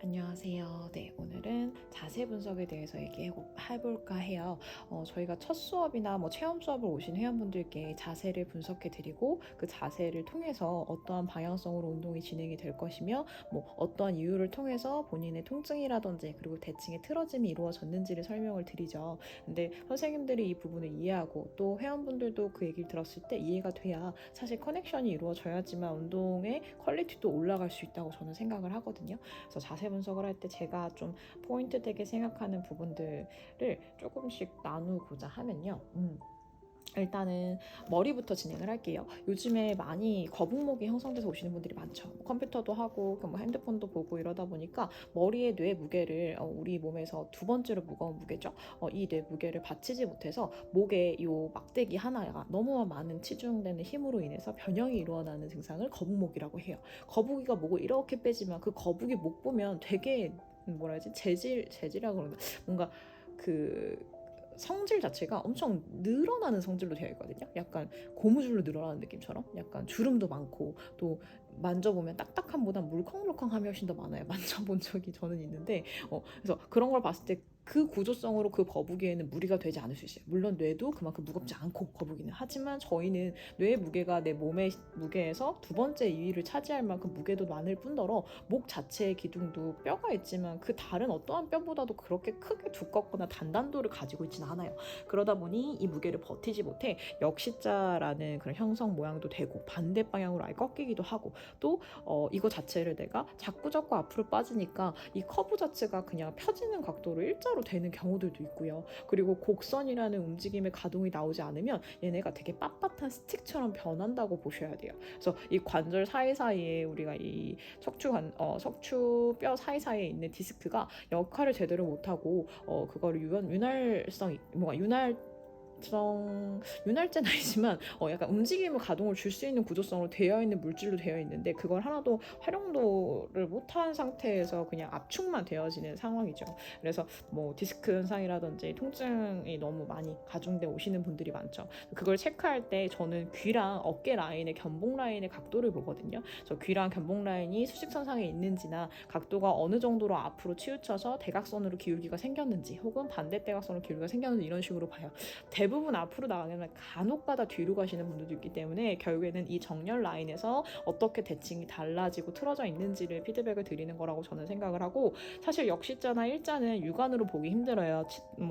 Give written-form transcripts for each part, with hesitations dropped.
안녕하세요. 네, 오늘은 자세 분석에 대해서 얘기해볼까 해요. 저희가 첫 수업이나 체험 수업을 오신 회원분들께 자세를 분석해드리고 그 자세를 통해서 어떠한 방향성으로 운동이 진행이 될 것이며 어떠한 이유를 통해서 본인의 통증이라든지 그리고 대칭의 틀어짐이 이루어졌는지를 설명을 드리죠. 근데 선생님들이 이 부분을 이해하고 또 회원분들도 그 얘기를 들었을 때 이해가 돼야 사실 커넥션이 이루어져야지만 운동의 퀄리티도 올라갈 수 있다고 저는 생각을 하거든요. 그래서 자세 분석을 할 때 제가 좀 포인트 되게 생각하는 부분들을 조금씩 나누고자 하면요. 일단은 머리부터 진행을 할게요. 요즘에 많이 거북목이 형성돼서 오시는 분들이 많죠. 컴퓨터도 하고 핸드폰도 보고 이러다 보니까 머리의 뇌 무게를 우리 몸에서 두 번째로 무거운 무게죠. 이 뇌 무게를 받치지 못해서 목에 요 막대기 하나가 너무 많은 치중되는 힘으로 인해서 변형이 일어나는 증상을 거북목이라고 해요. 거북이가 목을 이렇게 빼지만 그 거북이 목 보면 되게 뭐라 해야지 재질이라고 그러나 뭔가 그 성질 자체가 엄청 늘어나는 성질로 되어 있거든요. 약간 고무줄로 늘어나는 느낌처럼 약간 주름도 많고 또 만져보면 딱딱함보다 물컹물컹함이 훨씬 더 많아요. 만져본 적이 저는 있는데 그래서 그런 걸 봤을 때 그 구조성으로 그 거북이에는 무리가 되지 않을 수 있어요. 물론 뇌도 그만큼 무겁지 않고 거북이는 하지만 저희는 뇌의 무게가 내 몸의 무게에서 두 번째 2위를 차지할 만큼 무게도 많을 뿐더러 목 자체의 기둥도 뼈가 있지만 그 다른 어떠한 뼈보다도 그렇게 크게 두껍거나 단단도를 가지고 있지는 않아요. 그러다 보니 이 무게를 버티지 못해 역시자라는 그런 형성 모양도 되고 반대 방향으로 아예 꺾이기도 하고 또 이거 자체를 내가 자꾸 앞으로 빠지니까 이 커브 자체가 그냥 펴지는 각도로 일자로 되는 경우들도 있고요. 그리고 곡선이라는 움직임의 가동이 나오지 않으면 얘네가 되게 빳빳한 스틱처럼 변한다고 보셔야 돼요. 그래서 이 관절 사이사이에 우리가 이 척추뼈 사이사이에 있는 디스크가 역할을 제대로 못하고 그거를 윤활성 뭔가 윤활제는 아니지만 약간 움직임을 가동을 줄 수 있는 구조성으로 되어 있는 물질로 되어 있는데 그걸 하나도 활용도를 못한 상태에서 그냥 압축만 되어지는 상황이죠. 그래서 디스크 현상이라든지 통증이 너무 많이 가중돼 오시는 분들이 많죠. 그걸 체크할 때 저는 귀랑 어깨 라인의 견봉 라인의 각도를 보거든요. 그래서 귀랑 견봉 라인이 수직선상에 있는지나 각도가 어느 정도로 앞으로 치우쳐서 대각선으로 기울기가 생겼는지 혹은 반대 대각선으로 기울기가 생겼는지 이런 식으로 봐요. 대부분 앞으로 나가면 간혹가다 뒤로 가시는 분들도 있기 때문에 결국에는 이 정렬 라인에서 어떻게 대칭이 달라지고 틀어져 있는지를 피드백을 드리는 거라고 저는 생각을 하고, 사실 역시자나 일자는 육안으로 보기 힘들어요.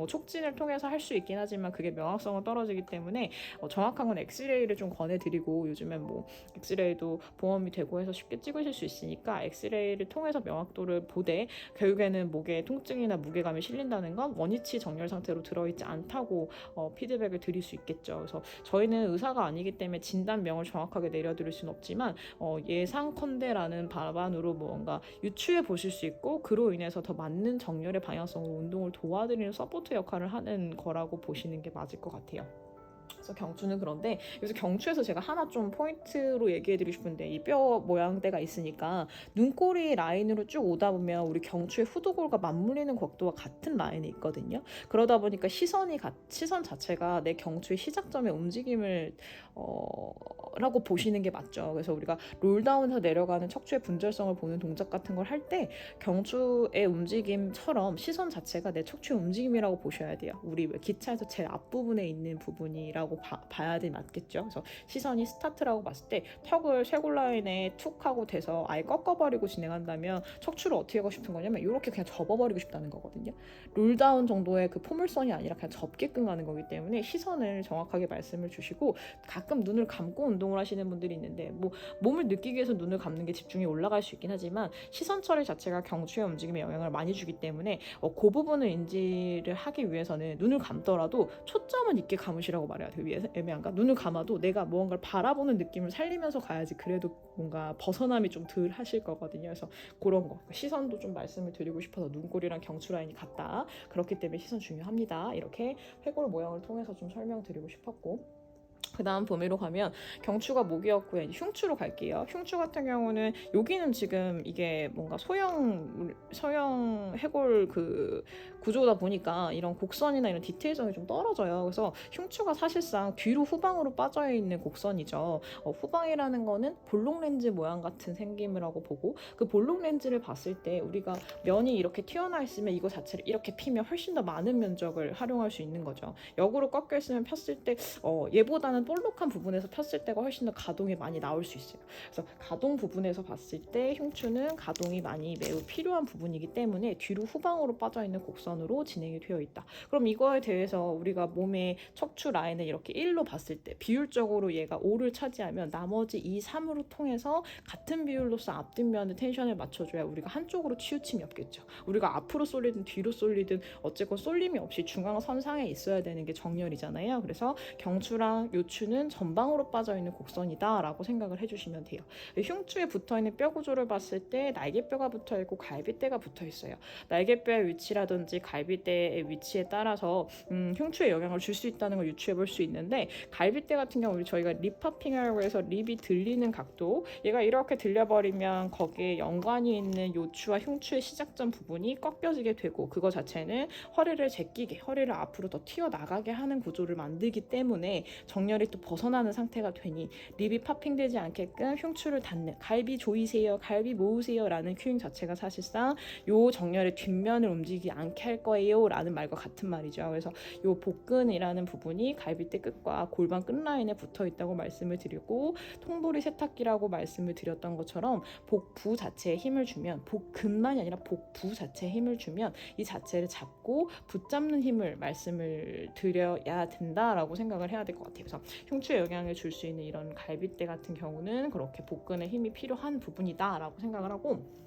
촉진을 통해서 할 수 있긴 하지만 그게 명확성은 떨어지기 때문에 정확한 건 엑스레이를 좀 권해드리고, 요즘엔 엑스레이도 보험이 되고 해서 쉽게 찍으실 수 있으니까 엑스레이를 통해서 명확도를 보되 결국에는 목에 통증이나 무게감이 실린다는 건 원위치 정렬 상태로 들어있지 않다고 피드백을 드릴 수 있겠죠. 그래서 저희는 의사가 아니기 때문에 진단명을 정확하게 내려드릴 수는 없지만 예상컨대라는 바반으로 뭔가 유추해 보실 수 있고, 그로 인해서 더 맞는 정렬의 방향성으로 운동을 도와드리는 서포트 역할을 하는 거라고 보시는 게 맞을 것 같아요. 그래서 경추는 그런데 여기서 경추에서 제가 하나 좀 포인트로 얘기해드리고 싶은데, 이 뼈 모양대가 있으니까 눈꼬리 라인으로 쭉 오다 보면 우리 경추의 후두골과 맞물리는 각도와 같은 라인이 있거든요. 그러다 보니까 시선 자체가 내 경추의 시작점의 움직임을 라고 보시는 게 맞죠. 그래서 우리가 롤다운해서 내려가는 척추의 분절성을 보는 동작 같은 걸 할 때 경추의 움직임처럼 시선 자체가 내 척추의 움직임이라고 보셔야 돼요. 우리 기차에서 제일 앞부분에 있는 부분이라고 봐야 맞겠죠. 그래서 시선이 스타트라고 봤을 때 턱을 쇄골 라인에 툭 하고 대서 아예 꺾어버리고 진행한다면 척추를 어떻게 하고 싶은 거냐면 이렇게 그냥 접어버리고 싶다는 거거든요. 롤다운 정도의 그 포물선이 아니라 그냥 접게끔 가는 거기 때문에 시선을 정확하게 말씀을 주시고, 가끔 눈을 감고 운동을 하시는 분들이 있는데 몸을 느끼기 위해서 눈을 감는 게 집중이 올라갈 수 있긴 하지만 시선 처리 자체가 경추의 움직임에 영향을 많이 주기 때문에 그 부분을 인지를 하기 위해서는 눈을 감더라도 초점은 있게 감으시라고 말해야 돼요. 애매한가? 눈을 감아도 내가 무언가를 바라보는 느낌을 살리면서 가야지 그래도 뭔가 벗어남이 좀 덜 하실 거거든요. 그래서 그런 거, 시선도 좀 말씀을 드리고 싶어서 눈꼬리랑 경추 라인이 같다, 그렇기 때문에 시선 중요합니다, 이렇게 회골 모양을 통해서 좀 설명드리고 싶었고, 그 다음 범위로 가면 경추가 목이었고요. 이제 흉추로 갈게요. 흉추 같은 경우는 여기는 지금 이게 뭔가 소형 해골 그 구조다 보니까 이런 곡선이나 이런 디테일성이 좀 떨어져요. 그래서 흉추가 사실상 뒤로 후방으로 빠져 있는 곡선이죠. 후방이라는 거는 볼록 렌즈 모양 같은 생김이라고 보고, 그 볼록 렌즈를 봤을 때 우리가 면이 이렇게 튀어나와 있으면 이거 자체를 이렇게 피면 훨씬 더 많은 면적을 활용할 수 있는 거죠. 역으로 꺾여 있으면 폈을 때 얘보다는 볼록한 부분에서 폈을 때가 훨씬 더 가동이 많이 나올 수 있어요. 그래서 가동 부분에서 봤을 때 흉추는 가동이 많이 매우 필요한 부분이기 때문에 뒤로 후방으로 빠져 있는 곡선으로 진행이 되어 있다. 그럼 이거에 대해서 우리가 몸의 척추 라인을 이렇게 1로 봤을 때 비율적으로 얘가 5를 차지하면 나머지 2, 3으로 통해서 같은 비율로서 앞뒷면의 텐션을 맞춰줘야 우리가 한쪽으로 치우침이 없겠죠. 우리가 앞으로 쏠리든 뒤로 쏠리든 어쨌건 쏠림이 없이 중앙선상에 있어야 되는 게 정렬이잖아요. 그래서 경추랑 요추는 전방으로 빠져있는 곡선이다 라고 생각을 해주시면 돼요. 흉추에 붙어있는 뼈 구조를 봤을 때 날개뼈가 붙어있고 갈비뼈가 붙어있어요. 날개뼈의 위치라든지 갈비뼈의 위치에 따라서 흉추에 영향을 줄 수 있다는 걸 유추해 볼 수 있는데, 갈비뼈 같은 경우 저희가 립 파핑이라고 해서 립이 들리는 각도, 얘가 이렇게 들려버리면 거기에 연관이 있는 요추와 흉추의 시작점 부분이 꺾여지게 되고, 그거 자체는 허리를 제끼게, 허리를 앞으로 더 튀어나가게 하는 구조를 만들기 때문에 정렬이 또 벗어나는 상태가 되니 립이 파핑되지 않게끔 흉추를 닫는, 갈비 조이세요, 갈비 모으세요 라는 큐잉 자체가 사실상 요 정렬의 뒷면을 움직이지 않게 할 거예요 라는 말과 같은 말이죠. 그래서 요 복근이라는 부분이 갈비뼈 끝과 골반 끝라인에 붙어 있다고 말씀을 드리고, 통돌이 세탁기라고 말씀을 드렸던 것처럼 복부 자체에 힘을 주면, 복근만이 아니라 복부 자체에 힘을 주면 이 자체를 잡고 붙잡는 힘을 말씀을 드려야 된다라고 생각을 해야 될 것 같아요. 그래서 흉추에 영향을 줄 수 있는 이런 갈비뼈 같은 경우는 그렇게 복근에 힘이 필요한 부분이다라고 생각을 하고,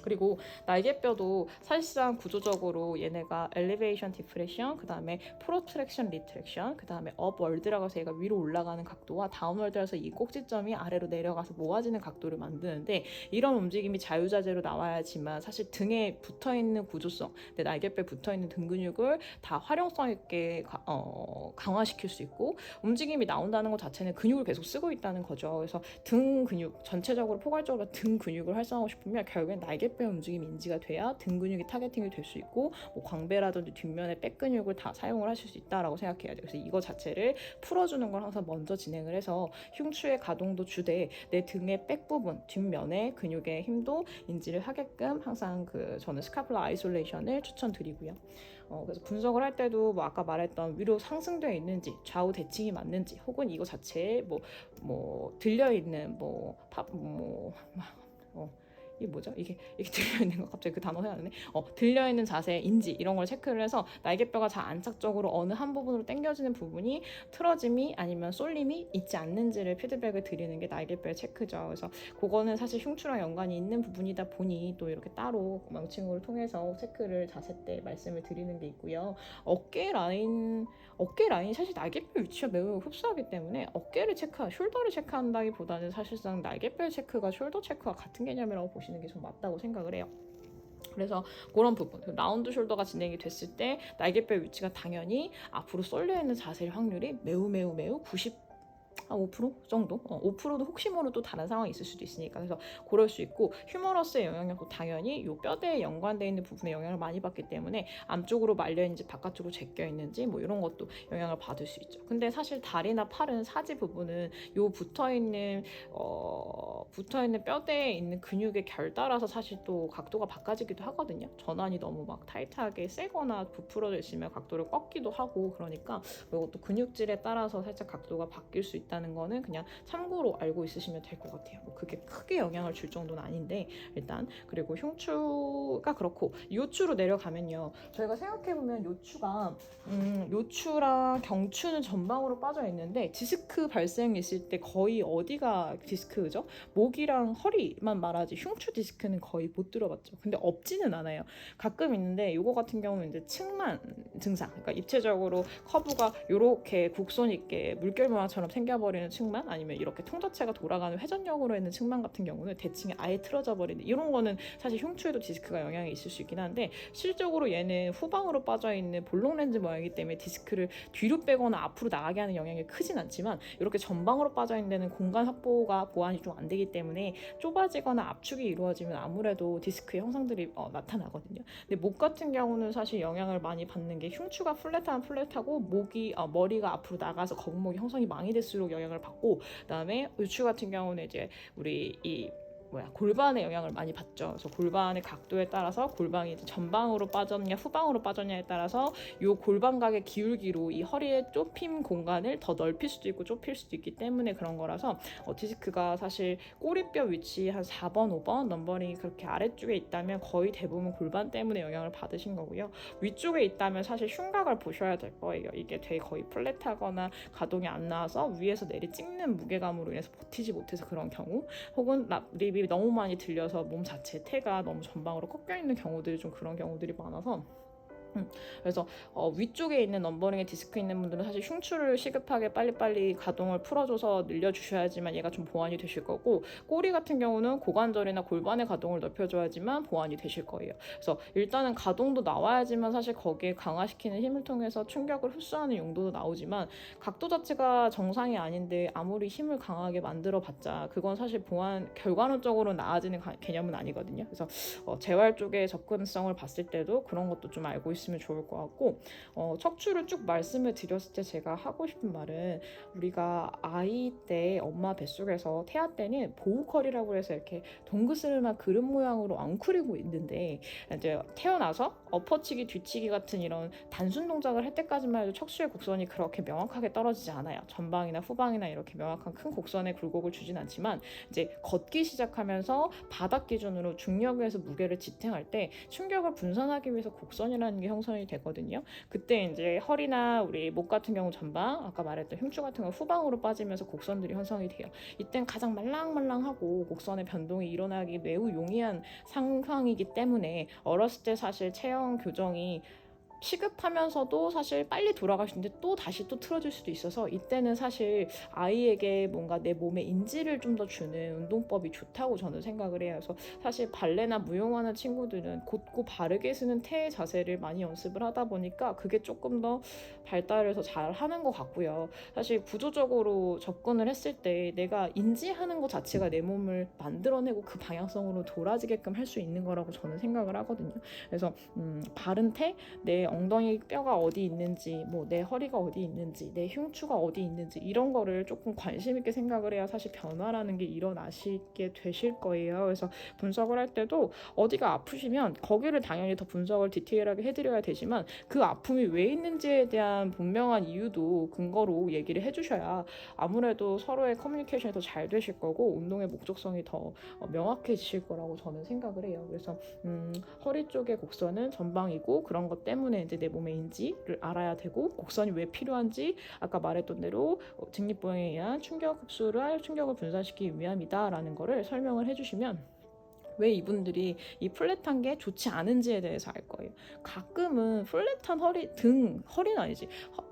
그리고 날개뼈도 사실상 구조적으로 얘네가 엘리베이션 디프레션, 그 다음에 프로트랙션 리트랙션, 그 다음에 업월드라고 해서 얘가 위로 올라가는 각도와 다운월드라서 이 꼭지점이 아래로 내려가서 모아지는 각도를 만드는데, 이런 움직임이 자유자재로 나와야지만 사실 등에 붙어있는 구조성, 내 날개뼈에 붙어있는 등 근육을 다 활용성 있게 강화시킬 수 있고, 움직임이 나온다는 것 자체는 근육을 계속 쓰고 있다는 거죠. 그래서 등 근육 전체적으로 포괄적으로 등 근육을 활성화하고 싶으면 결국엔 날개뼈 움직임이 인지가 돼야 등 근육이 타겟팅이 될 수 있고, 뭐 광배라든지 뒷면의 백 근육을 다 사용을 하실 수 있다라고 생각해야 돼요. 그래서 이거 자체를 풀어주는 걸 항상 먼저 진행을 해서 흉추의 가동도 주되 내 등의 백 부분 뒷면의 근육의 힘도 인지를 하게끔 항상 저는 스카플라 아이솔레이션을 추천드리고요. 그래서 분석을 할 때도 뭐 아까 말했던 위로 상승되어 있는지, 좌우 대칭이 맞는지, 혹은 이거 자체에 뭐 들려 있는 이게 뭐죠? 이게 들려있는 거 갑자기 그 단어 생각나네. 들려있는 자세인지 이런 걸 체크를 해서 날개뼈가 잘 안착적으로 어느 한 부분으로 당겨지는 부분이 틀어짐이 아니면 쏠림이 있지 않는지를 피드백을 드리는 게 날개뼈의 체크죠. 그래서 그거는 사실 흉추랑 연관이 있는 부분이다 보니 또 이렇게 따로 망치구를 통해서 체크를 자세 때 말씀을 드리는 게 있고요. 어깨 라인이 사실 날개뼈 위치가 매우 흡사하기 때문에 어깨를 숄더를 체크한다기보다는 사실상 날개뼈 체크가 숄더 체크와 같은 개념이라고 보시는 게 좀 맞다고 생각을 해요. 그래서 그런 부분, 라운드 숄더가 진행이 됐을 때 날개뼈 위치가 당연히 앞으로 쏠려 있는 자세일 확률이 매우 5% 정도? 5%도 혹시 모르도 다른 상황이 있을 수도 있으니까, 그래서 그럴 수 있고, 휴머러스의 영향력도 당연히 이 뼈대에 연관되어 있는 부분에 영향을 많이 받기 때문에 안쪽으로 말려 있는지 바깥쪽으로 제껴 있는지 뭐 이런 것도 영향을 받을 수 있죠. 근데 사실 다리나 팔은 사지 부분은 요 붙어있는 뼈대에 있는 근육의 결 따라서 사실 또 각도가 바꿔지기도 하거든요. 전완이 너무 막 타이트하게 세거나 부풀어져 있으면 각도를 꺾기도 하고, 그러니까 이것도 근육질에 따라서 살짝 각도가 바뀔 수 있다는 거는 그냥 참고로 알고 있으시면 될 것 같아요. 뭐 그게 크게 영향을 줄 정도는 아닌데 일단. 그리고 흉추가 그렇고, 요추로 내려가면요, 저희가 생각해보면 요추랑 경추는 전방으로 빠져 있는데 디스크 발생이 있을 때 거의 어디가 디스크죠? 목이랑 허리만 말하지 흉추 디스크는 거의 못 들어봤죠. 근데 없지는 않아요. 가끔 있는데 이거 같은 경우는 이제 층만 증상, 그러니까 입체적으로 커브가 이렇게 곡선 있게 물결 모양처럼 생겨버리면 버리는 측만, 아니면 이렇게 통 자체가 돌아가는 회전력으로 있는 측만 같은 경우는 대칭이 아예 틀어져 버리는, 이런 거는 사실 흉추에도 디스크가 영향이 있을 수 있긴 한데, 실적으로 얘는 후방으로 빠져 있는 볼록 렌즈 모양이기 때문에 디스크를 뒤로 빼거나 앞으로 나가게 하는 영향이 크진 않지만, 이렇게 전방으로 빠져 있는 데는 공간 확보가 보완이 좀 안 되기 때문에 좁아지거나 압축이 이루어지면 아무래도 디스크의 형상들이 나타나거든요. 근데 목 같은 경우는 사실 영향을 많이 받는 게, 흉추가 플랫하고 머리가 앞으로 나가서 거북목이 형성이 많이 될수록 영향을 받고, 그다음에 유추 같은 경우는 이제 우리 골반에 영향을 많이 받죠. 그래서 골반의 각도에 따라서 골반이 이제 전방으로 빠졌냐 후방으로 빠졌냐에 따라서 이 골반각의 기울기로 이 허리의 좁힘 공간을 더 넓힐 수도 있고 좁힐 수도 있기 때문에 그런 거라서, 디스크가 사실 꼬리뼈 위치 한 4번 5번 넘버링이 그렇게 아래쪽에 있다면 거의 대부분 골반 때문에 영향을 받으신 거고요. 위쪽에 있다면 사실 흉곽을 보셔야 될 거예요. 이게 되게 거의 플랫하거나 가동이 안 나와서 위에서 내리 찍는 무게감으로 인해서 버티지 못해서 그런 경우, 혹은 립이 너무 많이 들려서 몸 자체 태가 너무 전방으로 꺾여 있는 경우들이 좀 그런 경우들이 많아서, 그래서 위쪽에 있는 넘버링에 디스크 있는 분들은 사실 흉추를 시급하게 빨리빨리 가동을 풀어줘서 늘려주셔야지만 얘가 좀 보완이 되실 거고, 꼬리 같은 경우는 고관절이나 골반의 가동을 넓혀줘야지만 보완이 되실 거예요. 그래서 일단은 가동도 나와야지만 사실 거기에 강화시키는 힘을 통해서 충격을 흡수하는 용도도 나오지만, 각도 자체가 정상이 아닌데 아무리 힘을 강하게 만들어봤자 그건 사실 보완 결과론적으로 나아지는 개념은 아니거든요. 그래서 재활 쪽의 접근성을 봤을 때도 그런 것도 좀 알고 있으면 좋을 것 같고, 척추를 쭉 말씀을 드렸을 때 제가 하고 싶은 말은, 우리가 아이 때 엄마 뱃속에서 태아 때는 보호컬이라고 해서 이렇게 동그스름한 그릇 모양으로 엉클이고 있는데, 이제 태어나서 엎어치기 뒤치기 같은 이런 단순 동작을 할 때까지만 해도 척추의 곡선이 그렇게 명확하게 떨어지지 않아요. 전방이나 후방이나 이렇게 명확한 큰 곡선의 굴곡을 주진 않지만, 이제 걷기 시작하면서 바닥 기준으로 중력에서 무게를 지탱할 때 충격을 분산하기 위해서 곡선이라는 게 형성이 되거든요. 그때 이제 허리나 우리 목 같은 경우 전방, 아까 말했던 흉추 같은 경우 후방으로 빠지면서 곡선들이 형성이 돼요. 이땐 가장 말랑말랑하고 곡선의 변동이 일어나기 매우 용이한 상황이기 때문에, 어렸을 때 사실 체형 교정이 시급하면서도 사실 빨리 돌아갈 수 있는데 또 다시 또 틀어질 수도 있어서, 이때는 사실 아이에게 뭔가 내 몸에 인지를 좀 더 주는 운동법이 좋다고 저는 생각을 해요. 그래서 사실 발레나 무용하는 친구들은 곧고 바르게 쓰는 태 자세를 많이 연습을 하다 보니까 그게 조금 더 발달해서 잘 하는 것 같고요. 사실 구조적으로 접근을 했을 때 내가 인지하는 것 자체가 내 몸을 만들어내고 그 방향성으로 돌아지게끔 할 수 있는 거라고 저는 생각을 하거든요. 그래서 바른 태, 내 엉덩이 뼈가 어디 있는지, 내 허리가 어디 있는지, 내 흉추가 어디 있는지, 이런 거를 조금 관심 있게 생각을 해야 사실 변화라는 게 일어나시게 되실 거예요. 그래서 분석을 할 때도 어디가 아프시면 거기를 당연히 더 분석을 디테일하게 해드려야 되지만, 그 아픔이 왜 있는지에 대한 분명한 이유도 근거로 얘기를 해주셔야 아무래도 서로의 커뮤니케이션이 더 잘 되실 거고, 운동의 목적성이 더 명확해지실 거라고 저는 생각을 해요. 그래서 허리 쪽의 곡선은 전방이고, 그런 것 때문에 이제 내 몸의 인지를 알아야 되고, 곡선이 왜 필요한지 아까 말했던 대로 직립보행에 의한 충격을 분산시키기 위함이다라는 거를 설명을 해주시면, 왜 이분들이 이 플랫한 게 좋지 않은지에 대해서 알 거예요. 가끔은 플랫한 허리는 아니지,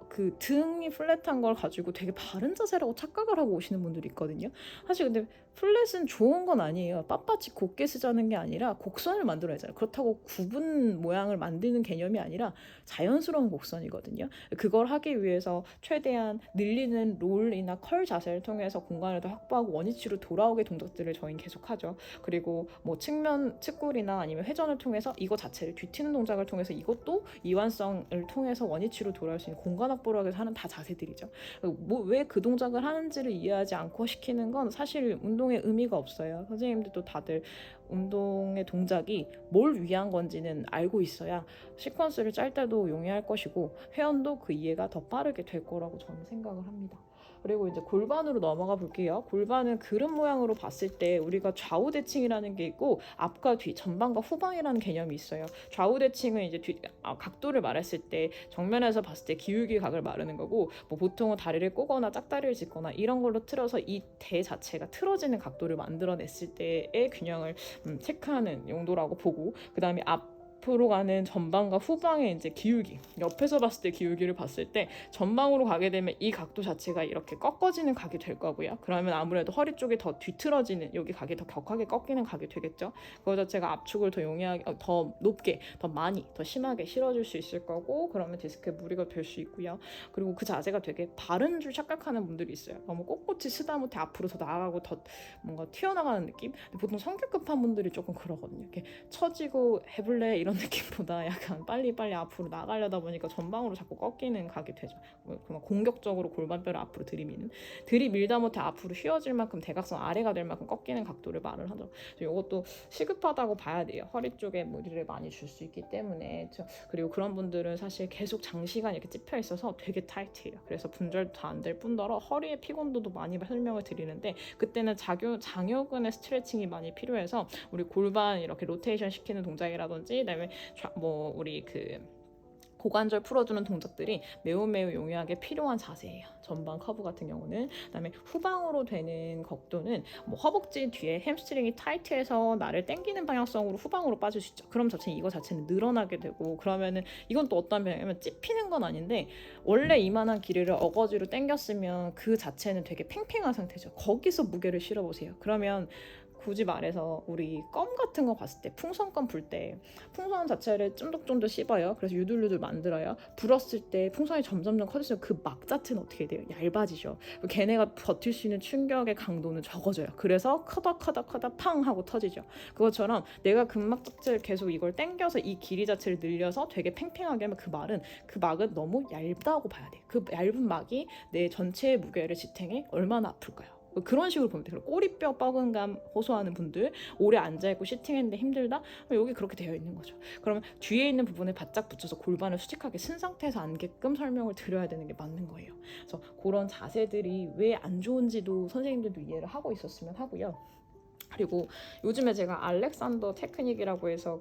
그 등이 플랫한 걸 가지고 되게 바른 자세라고 착각을 하고 오시는 분들이 있거든요. 사실 근데 플랫은 좋은 건 아니에요. 빳빳이 곧게 쓰자는 게 아니라 곡선을 만들어야 하잖아요. 그렇다고 구분 모양을 만드는 개념이 아니라 자연스러운 곡선이거든요. 그걸 하기 위해서 최대한 늘리는 롤이나 컬 자세를 통해서 공간을 더 확보하고 원위치로 돌아오게 동작들을 저희는 계속하죠. 그리고 측면 측골이나 아니면 회전을 통해서 이거 자체를 뒤트는 동작을 통해서 이것도 이완성을 통해서 원위치로 돌아올 수 있는 공간 확보를 위해서 하는 다 자세들이죠. 왜 그 동작을 하는지를 이해하지 않고 시키는 건 사실 운동의 의미가 없어요. 선생님들도 다들 운동의 동작이 뭘 위한 건지는 알고 있어야 시퀀스를 짤 때도 용이할 것이고, 회원도 그 이해가 더 빠르게 될 거라고 저는 생각을 합니다. 그리고 이제 골반으로 넘어가 볼게요. 골반은 그릇 모양으로 봤을 때 우리가 좌우 대칭이라는 게 있고, 앞과 뒤, 전방과 후방이라는 개념이 있어요. 좌우 대칭은 이제 각도를 말했을 때 정면에서 봤을 때 기울기 각을 말하는 거고, 보통은 다리를 꼬거나 짝다리를 짚거나 이런 걸로 틀어서 이 대 자체가 틀어지는 각도를 만들어냈을 때의 균형을 체크하는 용도라고 보고, 그 다음에 앞으로 가는 전방과 후방의 이제 기울기, 옆에서 봤을 때 기울기를 봤을 때 전방으로 가게 되면 이 각도 자체가 이렇게 꺾어지는 각이 될 거고요. 그러면 아무래도 허리 쪽이 더 뒤틀어지는, 여기 각이 더 격하게 꺾이는 각이 되겠죠. 그거 자체가 압축을 더 용이하게, 더 높게, 더 많이, 더 심하게 실어줄 수 있을 거고, 그러면 디스크에 무리가 될 수 있고요. 그리고 그 자세가 되게 바른 줄 착각하는 분들이 있어요. 너무 꼿꼿이 쓰다 못해 앞으로 더 나아가고 더 뭔가 튀어나가는 느낌? 근데 보통 성격 급한 분들이 조금 그러거든요. 이렇게 처지고 해볼래 이런 느낌보다 약간 빨리빨리 앞으로 나가려다 보니까 전방으로 자꾸 꺾이는 각이 되죠. 그냥 공격적으로 골반뼈를 앞으로 들이밀다 못해 앞으로 휘어질 만큼 대각선 아래가 될 만큼 꺾이는 각도를 말을 하죠. 이것도 시급하다고 봐야 돼요. 허리 쪽에 무리를 많이 줄 수 있기 때문에. 그리고 그런 분들은 사실 계속 장시간 이렇게 찝혀 있어서 되게 타이트해요. 그래서 분절도 안 될 뿐더러 허리의 피곤도도 많이 설명을 드리는데, 그때는 장요근의 스트레칭이 많이 필요해서 우리 골반 이렇게 로테이션 시키는 동작이라든지, 그다음에 우리 고관절 풀어주는 동작들이 매우 용이하게 필요한 자세예요. 전방 커브 같은 경우는. 그다음에 후방으로 되는 각도는 허벅지 뒤에 햄스트링이 타이트해서 나를 당기는 방향성으로 후방으로 빠질 수 있죠. 그럼 이거 자체는 늘어나게 되고, 그러면은 이건 또 어떤 방향이냐면 찝히는 건 아닌데, 원래 이만한 길이를 어거지로 당겼으면 그 자체는 되게 팽팽한 상태죠. 거기서 무게를 실어보세요. 그러면 굳이 말해서 우리 껌 같은 거 봤을 때, 풍선껌 불 때 풍선 자체를 쫀득쫀득 씹어요. 그래서 유들유들 만들어요. 불었을 때 풍선이 점점점 커지면 그 막 자체는 어떻게 돼요? 얇아지죠. 걔네가 버틸 수 있는 충격의 강도는 적어져요. 그래서 커덕 팡 하고 터지죠. 그것처럼 내가 근막 자체를 계속 이걸 당겨서 이 길이 자체를 늘려서 되게 팽팽하게 하면 그 막은 너무 얇다고 봐야 돼요. 그 얇은 막이 내 전체의 무게를 지탱해 얼마나 아플까요? 그런 식으로 보면 돼요. 꼬리뼈 뻐근감 호소하는 분들, 오래 앉아있고 시팅했는데 힘들다? 여기 그렇게 되어 있는 거죠. 그러면 뒤에 있는 부분에 바짝 붙여서 골반을 수직하게 쓴 상태에서 앉게끔 설명을 드려야 되는 게 맞는 거예요. 그래서 그런 자세들이 왜 안 좋은지도 선생님들도 이해를 하고 있었으면 하고요. 그리고 요즘에 제가 알렉산더 테크닉이라고 해서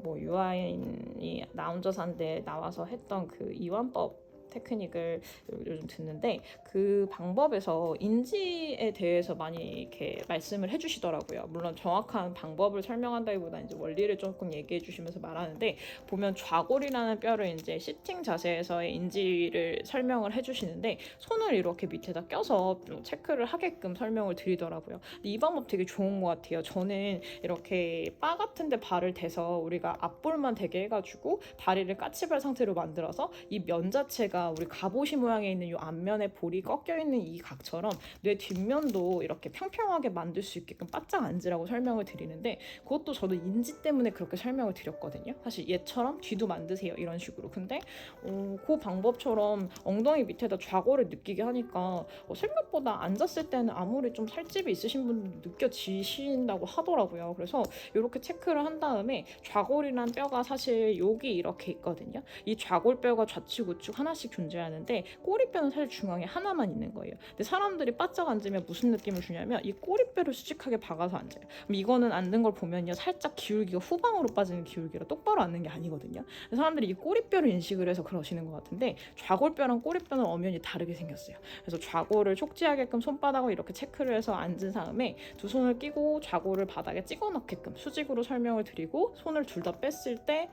유아인이 나 혼자 산데 나와서 했던 그 이완법 테크닉을 요즘 듣는데, 그 방법에서 인지에 대해서 많이 이렇게 말씀을 해주시더라고요. 물론 정확한 방법을 설명한다기보다 이제 원리를 조금 얘기해 주시면서 말하는데, 보면 좌골이라는 뼈를 이제 시팅 자세에서의 인지를 설명을 해주시는데, 손을 이렇게 밑에다 껴서 체크를 하게끔 설명을 드리더라고요. 근데 이 방법 되게 좋은 것 같아요. 저는 이렇게 바 같은데 발을 대서 우리가 앞볼만 되게 해가지고 다리를 까치발 상태로 만들어서 이 면 자체가 우리 갑오시 모양에 있는 이 앞면에 볼이 꺾여 있는 이 각처럼 뇌 뒷면도 이렇게 평평하게 만들 수 있게끔 바짝 앉으라고 설명을 드리는데, 그것도 저도 인지 때문에 그렇게 설명을 드렸거든요. 사실 얘처럼 뒤도 만드세요 이런 식으로. 근데 그 방법처럼 엉덩이 밑에다 좌골을 느끼게 하니까 생각보다 앉았을 때는 아무리 좀 살집이 있으신 분도 느껴지신다고 하더라고요. 그래서 이렇게 체크를 한 다음에, 좌골이란 뼈가 사실 여기 이렇게 있거든요. 이 좌골뼈가 좌측 우측 하나씩 존재하는데, 꼬리뼈는 사실 중앙에 하나만 있는 거예요. 근데 사람들이 바짝 앉으면 무슨 느낌을 주냐면 이 꼬리뼈를 수직하게 박아서 앉아요. 그럼 이거는 앉는 걸 보면요, 살짝 기울기가 후방으로 빠지는 기울기라 똑바로 앉는 게 아니거든요. 사람들이 이 꼬리뼈를 인식을 해서 그러시는 것 같은데, 좌골뼈랑 꼬리뼈는 엄연히 다르게 생겼어요. 그래서 좌골을 촉지하게끔 손바닥으로 이렇게 체크를 해서 앉은 다음에 두 손을 끼고 좌골을 바닥에 찍어 넣게끔 수직으로 설명을 드리고, 손을 둘 다 뺐을 때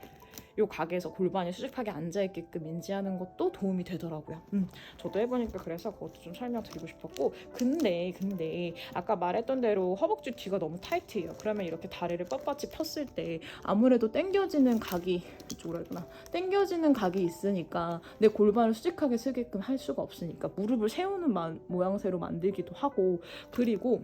요 각에서 골반이 수직하게 앉아있게끔 인지하는 것도 도움이 되더라고요. 저도 해보니까 그래서 그것도 좀 설명드리고 싶었고, 근데 아까 말했던 대로 허벅지 뒤가 너무 타이트해요. 그러면 이렇게 다리를 뻣뻣이 폈을 때 아무래도 당겨지는 각이, 이쪽으로 했구나, 당겨지는 각이 있으니까 내 골반을 수직하게 쓰게끔 할 수가 없으니까 무릎을 세우는 모양새로 만들기도 하고, 그리고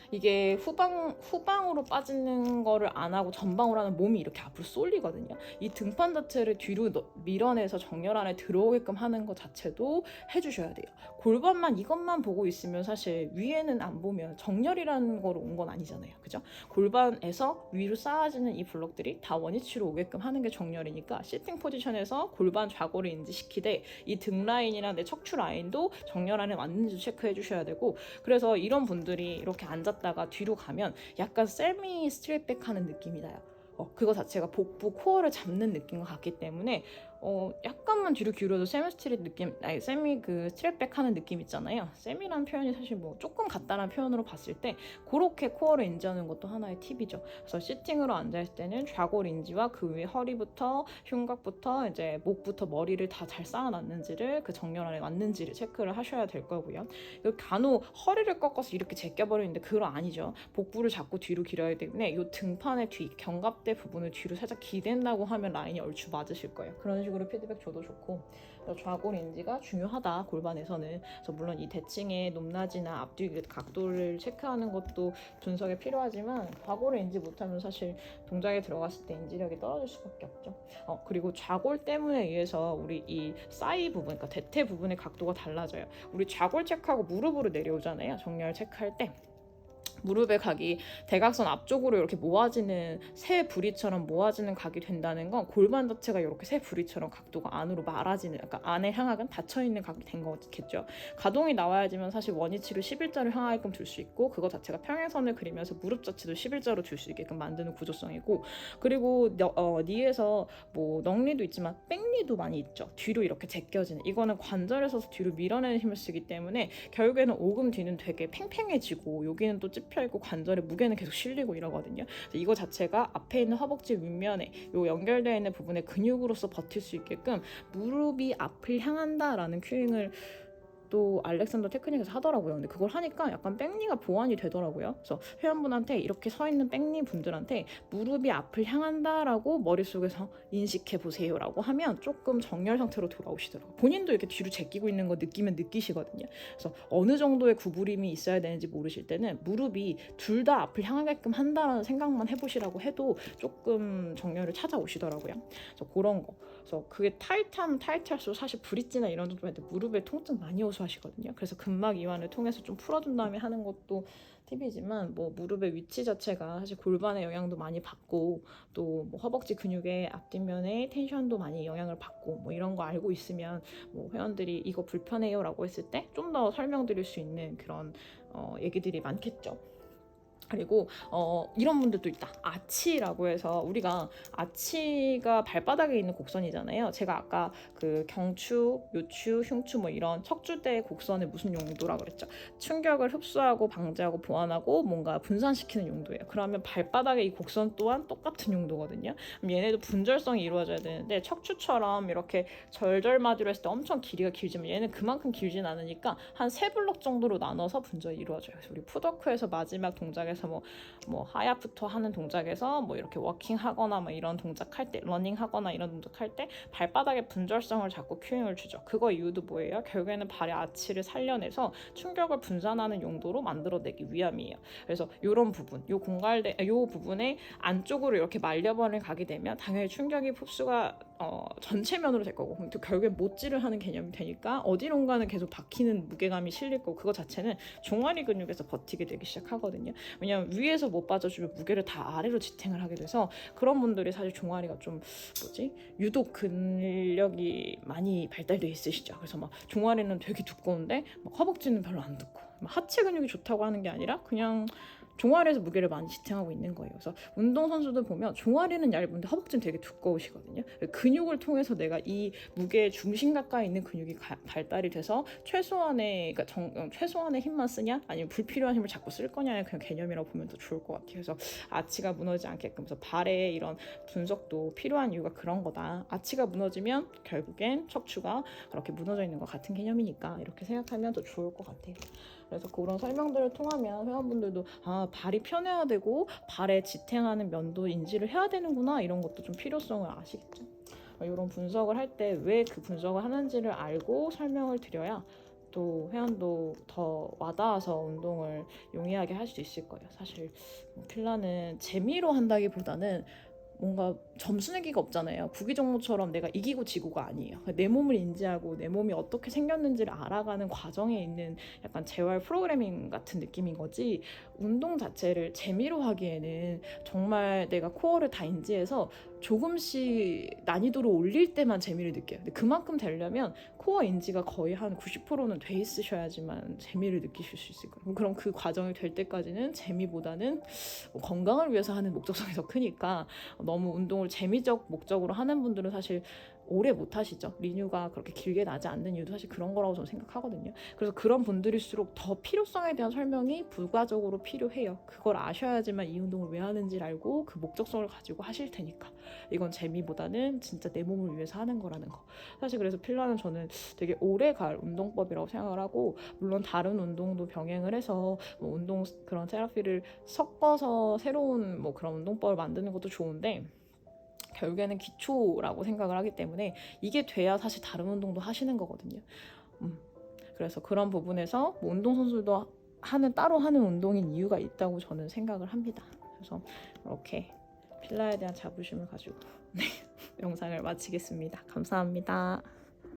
이게 후방으로 빠지는 거를 안 하고 전방으로 하는 몸이 이렇게 앞으로 쏠리거든요. 이 등판 자체를 뒤로 밀어내서 정렬 안에 들어오게끔 하는 것 자체도 해주셔야 돼요. 골반만 이것만 보고 있으면 사실 위에는 안 보면 정렬이라는 거로 온 건 아니잖아요. 그죠? 골반에서 위로 쌓아지는 이 블록들이 다 원위치로 오게끔 하는 게 정렬이니까, 시팅 포지션에서 골반 좌골을 인지시키되 이 등 라인이나 내 척추 라인도 정렬 안에 맞는지 체크해 주셔야 되고, 그래서 이런 분들이 이렇게 앉았다가 뒤로 가면 약간 세미 스트레이트백 하는 느낌이 나요. 그거 자체가 복부 코어를 잡는 느낌과 같기 때문에 약간만 뒤로 기울여도 세미 스트릿 느낌, 아니 세미 그 스트랩백 하는 느낌 있잖아요. 세미라는 표현이 사실 뭐 조금 같다는 표현으로 봤을 때 그렇게 코어를 인지하는 것도 하나의 팁이죠. 그래서 시팅으로 앉아있을 때는 좌골 인지와 그 위에 허리부터 흉곽부터 이제 목부터 머리를 다 잘 쌓아놨는지를 그 정렬 안에 맞는지를 체크를 하셔야 될 거고요. 간혹 허리를 꺾어서 이렇게 제껴버리는데 그건 아니죠. 복부를 자꾸 뒤로 길어야 때문에 이 등판의 뒤 견갑대 부분을 뒤로 살짝 기댄다고 하면 라인이 얼추 맞으실 거예요. 그런 식으로 피드백 줘도 좋고, 좌골 인지가 중요하다 골반에서는. 그래서 물론 이 대칭의 높낮이나 앞뒤 각도를 체크하는 것도 분석에 필요하지만 좌골을 인지 못하면 사실 동작에 들어갔을 때 인지력이 떨어질 수밖에 없죠. 그리고 좌골 때문에 의해서 우리 이 사이 부분, 그러니까 대퇴 부분의 각도가 달라져요. 우리 좌골 체크하고 무릎으로 내려오잖아요. 정렬 체크할 때 무릎의 각이 대각선 앞쪽으로 이렇게 모아지는 새 부리처럼 모아지는 각이 된다는 건 골반 자체가 이렇게 새 부리처럼 각도가 안으로 말아지는, 약간 안에 향하근 닫혀있는 각이 된 거겠죠. 가동이 나와야지만 사실 원위치로 11자로 향하게끔 둘 수 있고, 그거 자체가 평행선을 그리면서 무릎 자체도 11자로 둘 수 있게끔 만드는 구조성이고, 그리고 니에서 뭐 넉리도 있지만 백리도 많이 있죠. 뒤로 이렇게 제껴지는, 이거는 관절에서 뒤로 밀어내는 힘을 쓰기 때문에 결국에는 오금 뒤는 되게 팽팽해지고 여기는 또 찝혀있고 관절의 무게는 계속 실리고 이러거든요. 이거 자체가 앞에 있는 허벅지 윗면에 요 연결되어 있는 부분에 근육으로서 버틸 수 있게끔 무릎이 앞을 향한다라는 큐잉을 또 알렉산더 테크닉에서 하더라고요. 근데 그걸 하니까 약간 백니가 보완이 되더라고요. 그래서 회원분한테, 이렇게 서 있는 백니 분들한테 무릎이 앞을 향한다라고 머릿속에서 인식해 보세요라고 하면 조금 정렬 상태로 돌아오시더라고요. 본인도 이렇게 뒤로 제끼고 있는 거 느끼면 느끼시거든요. 그래서 어느 정도의 구부림이 있어야 되는지 모르실 때는 무릎이 둘 다 앞을 향하게끔 한다라는 생각만 해보시라고 해도 조금 정렬을 찾아오시더라고요. 그래서 그런 거. 그래서 그게 타이트하면 타이트할수록 사실 브릿지나 이런 정도한테 무릎에 통증 많이 호소하시거든요. 그래서 근막 이완을 통해서 좀 풀어준 다음에 하는 것도 팁이지만, 뭐 무릎의 위치 자체가 사실 골반의 영향도 많이 받고, 또 뭐 허벅지 근육의 앞뒷면에 텐션도 많이 영향을 받고, 뭐 이런 거 알고 있으면 뭐 회원들이 이거 불편해요라고 했을 때 좀 더 설명드릴 수 있는 그런 얘기들이 많겠죠. 그리고 이런 분들도 있다. 아치라고 해서, 우리가 아치가 발바닥에 있는 곡선이잖아요. 제가 아까 그 경추, 요추, 흉추 뭐 이런 척추대의 곡선의 무슨 용도라 그랬죠? 충격을 흡수하고 방지하고 보완하고 뭔가 분산시키는 용도예요. 그러면 발바닥의 이 곡선 또한 똑같은 용도거든요. 그럼 얘네도 분절성이 이루어져야 되는데, 척추처럼 이렇게 절절마디로 했을 때 엄청 길이가 길지만 얘는 그만큼 길진 않으니까 한 3블럭 정도로 나눠서 분절이 이루어져요. 그래서 우리 푸더크에서 마지막 동작에서 뭐 하야프터 하는 동작에서 뭐 이렇게 워킹 하거나 뭐 이런 동작할 때, 러닝 하거나 이런 동작할 때 발바닥의 분절성을 잡고 큐잉을 주죠. 그거 이유도 뭐예요? 결국에는 발의 아치를 살려내서 충격을 분산하는 용도로 만들어내기 위함이에요. 그래서 이런 부분, 요 부분에 안쪽으로 이렇게 말려버릴 가게 되면 당연히 충격이 흡수가 전체 면으로 될 거고, 또 결국에 못질을 하는 개념이 되니까 어디론가는 계속 박히는 무게감이 실릴 거고, 그거 자체는 종아리 근육에서 버티게 되기 시작하거든요. 왜냐면 위에서 못 빠져주면 무게를 다 아래로 지탱을 하게 돼서, 그런 분들이 사실 종아리가 좀 유독 근력이 많이 발달돼 있으시죠. 그래서 막 종아리는 되게 두꺼운데 막 허벅지는 별로 안 두꺼워. 하체 근육이 좋다고 하는 게 아니라 그냥 종아리에서 무게를 많이 지탱하고 있는 거예요. 그래서 운동선수들 보면 종아리는 얇은데 허벅지는 되게 두꺼우시거든요. 근육을 통해서 내가 이 무게의 중심 가까이 있는 근육이 발달이 돼서 최소한의 힘만 쓰냐 아니면 불필요한 힘을 자꾸 쓸 거냐의 그냥 개념이라고 보면 더 좋을 것 같아요. 그래서 아치가 무너지지 않게끔, 그래서 발의 이런 분석도 필요한 이유가 그런 거다. 아치가 무너지면 결국엔 척추가 그렇게 무너져 있는 것 같은 개념이니까 이렇게 생각하면 더 좋을 것 같아요. 그래서 그런 설명들을 통하면 회원분들도 발이 편해야 되고 발에 지탱하는 면도 인지를 해야 되는구나, 이런 것도 좀 필요성을 아시겠죠. 이런 분석을 할 때 왜 그 분석을 하는지를 알고 설명을 드려야 또 회원도 더 와닿아서 운동을 용이하게 할 수 있을 거예요. 사실 필라는 재미로 한다기보다는 뭔가 점수 내기가 없잖아요. 구기종목처럼 내가 이기고 지고가 아니에요. 내 몸을 인지하고 내 몸이 어떻게 생겼는지를 알아가는 과정에 있는 약간 재활 프로그래밍 같은 느낌인 거지, 운동 자체를 재미로 하기에는 정말 내가 코어를 다 인지해서 조금씩 난이도를 올릴 때만 재미를 느껴요. 근데 그만큼 되려면 코어 인지가 거의 한 90%는 돼 있으셔야지만 재미를 느끼실 수 있을 거예요. 그럼 그 과정이 될 때까지는 재미보다는 건강을 위해서 하는 목적성이 더 크니까, 너무 운동을 재미적 목적으로 하는 분들은 사실 오래 못 하시죠. 리뉴가 그렇게 길게 나지 않는 이유도 사실 그런 거라고 저는 생각하거든요. 그래서 그런 분들일수록 더 필요성에 대한 설명이 부가적으로 필요해요. 그걸 아셔야지만 이 운동을 왜 하는지를 알고 그 목적성을 가지고 하실 테니까. 이건 재미보다는 진짜 내 몸을 위해서 하는 거라는 거. 사실 그래서 필라는 저는 되게 오래 갈 운동법이라고 생각을 하고, 물론 다른 운동도 병행을 해서 뭐 운동 그런 테라피를 섞어서 새로운 뭐 그런 운동법을 만드는 것도 좋은데, 결국에는 기초라고 생각을 하기 때문에 이게 돼야 사실 다른 운동도 하시는 거거든요. 그래서 그런 부분에서 뭐 운동선수도 따로 하는 운동인 이유가 있다고 저는 생각을 합니다. 그래서 이렇게 필라에 대한 자부심을 가지고 네, 영상을 마치겠습니다. 감사합니다.